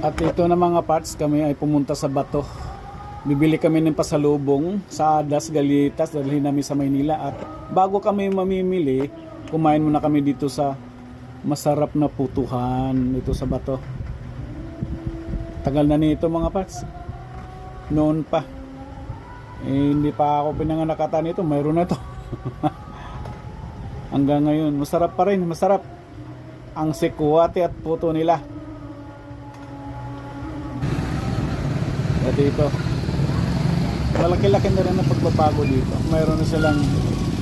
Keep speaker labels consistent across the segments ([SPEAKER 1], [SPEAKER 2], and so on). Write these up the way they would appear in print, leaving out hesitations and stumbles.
[SPEAKER 1] At ito na mga parts, kami ay pumunta sa Bato. Bibili kami ng pasalubong sa Adas, Galitas, dalhin namin sa Maynila. At bago kami mamimili, kumain muna kami dito sa masarap na putuhan dito sa Bato. Tagal na nito mga parts. Noon pa. Hindi pa ako pinanganak ata nito, mayroon na to. Hanggang ngayon, masarap pa rin, masarap. Ang sikuwate at puto nila. At ito, malaki-laki na rin ang pagbabago dito. Mayroon na silang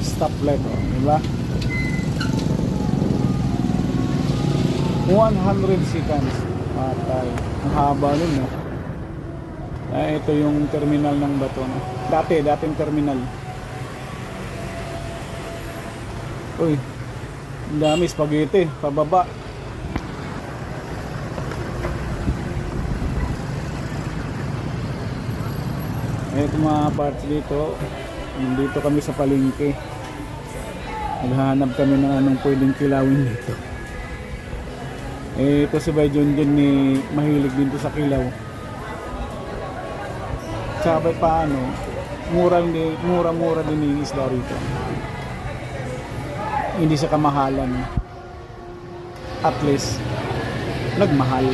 [SPEAKER 1] stoplight, di ba? 100 seconds. Patay. Ang haba nun, eh. Ito yung terminal ng Bato, no? Dating terminal. Uy, ang dami spaghetti, pababa. Ito mga parts dito, nandito kami sa palengke. Naghahanap kami ng anong pwedeng kilawin dito. Ito si Bay Junjun ni mahilig din to sa kilaw. Sabay paano, mura-mura din yung isda rito. Hindi siya kamahalan. At least, nagmahal.